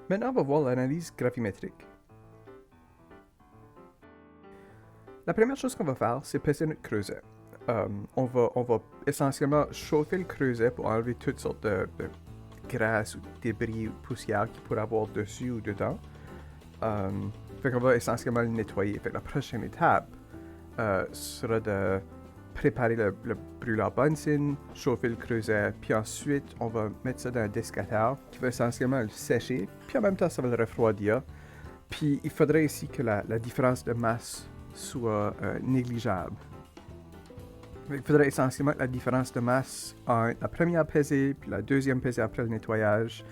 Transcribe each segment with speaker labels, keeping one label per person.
Speaker 1: Maintenant, on va voir l'analyse gravimétrique. La première chose qu'on va faire, c'est peser notre creuset. On va essentiellement chauffer le creuset pour enlever toutes sortes de graisse ou débris ou poussière qu'il pourrait avoir dessus ou dedans. Fait qu'on va essentiellement le nettoyer. Fait que la prochaine étape sera de préparer le brûleur Bunsen, chauffer le creuset, puis ensuite on va mettre ça dans un descateur qui va essentiellement le sécher, puis en même temps ça va le refroidir. Puis il faudrait ici que la différence de masse soit négligeable. Il faudrait essentiellement que la différence de masse entre la première pesée puis la deuxième pesée après le nettoyage,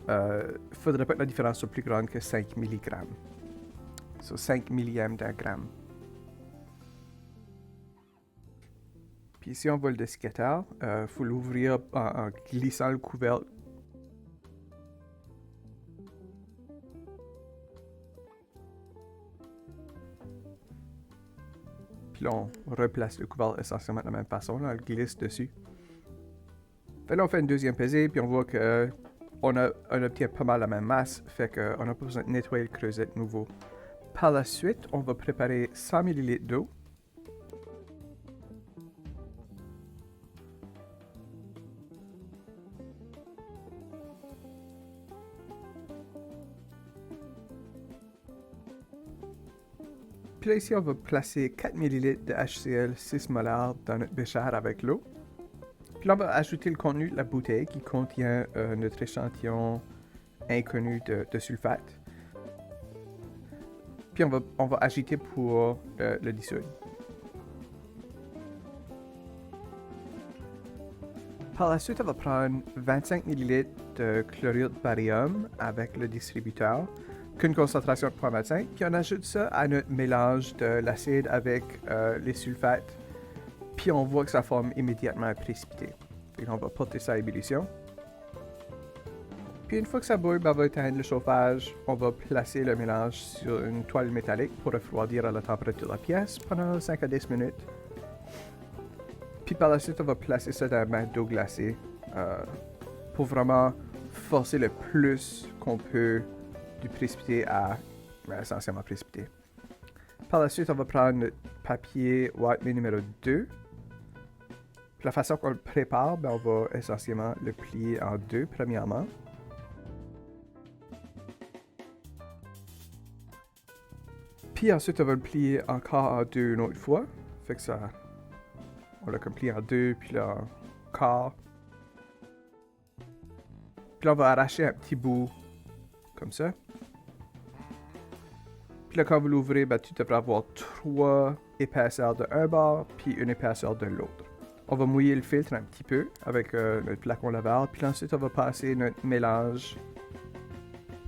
Speaker 1: il ne faudrait pas que la différence soit plus grande que 5 mg. So 5 millièmes d'un gramme. Puis ici, on voit le desiccateur. Il faut l'ouvrir en glissant le couvercle. Puis là, on replace le couvercle essentiellement de la même façon. Là, on le glisse dessus. Fait là, on fait une deuxième pesée, puis on voit que on obtient pas mal la même masse, fait qu'on n'a pas besoin de nettoyer le creuset de nouveau. Par la suite, on va préparer 100 ml d'eau. Puis là, ici, on va placer 4 ml de HCl 6 molaires dans notre bécherre avec l'eau. Puis là, on va ajouter le contenu de la bouteille qui contient notre échantillon inconnu de sulfate. Puis on va agiter pour le dissoudre. Par la suite, on va prendre 25 ml de chlorure de barium avec le distributeur, qu'une concentration de 0.25, puis on ajoute ça à notre mélange de l'acide avec les sulfates, puis on voit que ça forme immédiatement un précipité. Puis on va porter ça à ébullition. Puis une fois que ça boit, on va éteindre le chauffage. On va placer le mélange sur une toile métallique pour refroidir à la température de la pièce pendant 5 à 10 minutes. Puis par la suite, on va placer ça dans un bain d'eau glacée pour vraiment forcer le plus qu'on peut du précipité à essentiellement précipité. Par la suite, on va prendre notre papier Whiteman numéro 2. Puis la façon qu'on le prépare, on va essentiellement le plier en deux premièrement. Puis ensuite, on va le plier encore en deux une autre fois. Fait que ça, on l'a comme plié en deux, puis là en quart. Puis là, on va arracher un petit bout comme ça. Puis là, quand vous l'ouvrez, tu devrais avoir 3 épaisseurs de un bord, puis une épaisseur de l'autre. On va mouiller le filtre un petit peu avec notre flacon laveur, puis ensuite, on va passer notre mélange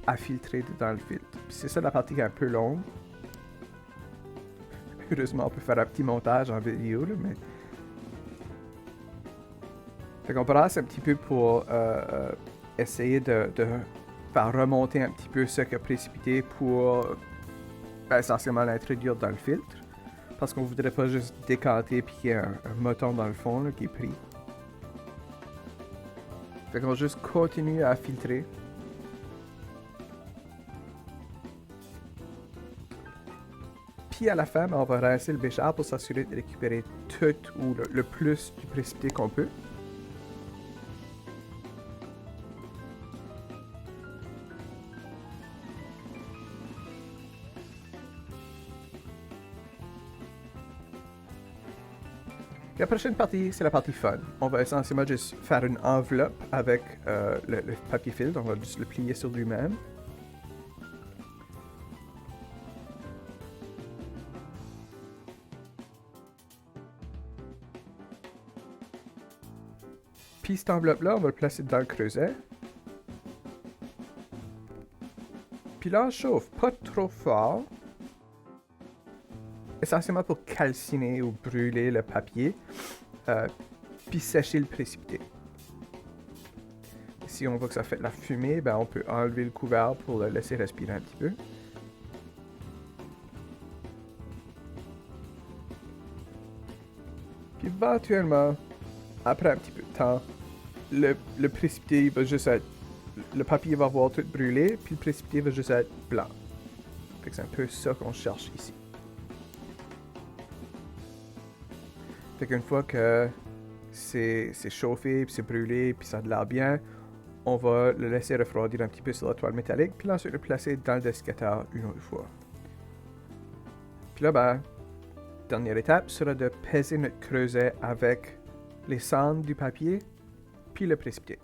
Speaker 1: à filtrer dans le filtre. Puis c'est ça la partie qui est un peu longue. Heureusement, on peut faire un petit montage en vidéo, là, mais... Fait qu'on brasse un petit peu pour essayer de faire remonter un petit peu ce qui a précipité pour essentiellement l'introduire dans le filtre. Parce qu'on voudrait pas juste décanter puis qu'il y ait un moton dans le fond là, qui est pris. Fait qu'on va juste continuer à filtrer. Puis à la fin, on va rincer le bécherre pour s'assurer de récupérer tout ou le plus du précipité qu'on peut. La prochaine partie, c'est la partie fun. On va essentiellement juste faire une enveloppe avec le papier filtre. On va juste le plier sur lui-même. Puis cette enveloppe-là, on va le placer dans le creuset. Puis là, on chauffe pas trop fort. Essentiellement pour calciner ou brûler le papier, puis sécher le précipité. Si on voit que ça fait de la fumée, on peut enlever le couvercle pour le laisser respirer un petit peu. Puis éventuellement, après un petit peu de temps, le précipité va juste être le papier va avoir tout brûlé, puis le précipité va juste être blanc. Fait que c'est un peu ça qu'on cherche ici. Fait qu'une fois que c'est chauffé, puis c'est brûlé, puis ça a de l'air bien, on va le laisser refroidir un petit peu sur la toile métallique, puis ensuite le placer dans le dessiccateur une autre fois. Puis là, ben, dernière étape sera de peser notre creuset avec les cendres du papier, puis le précipité.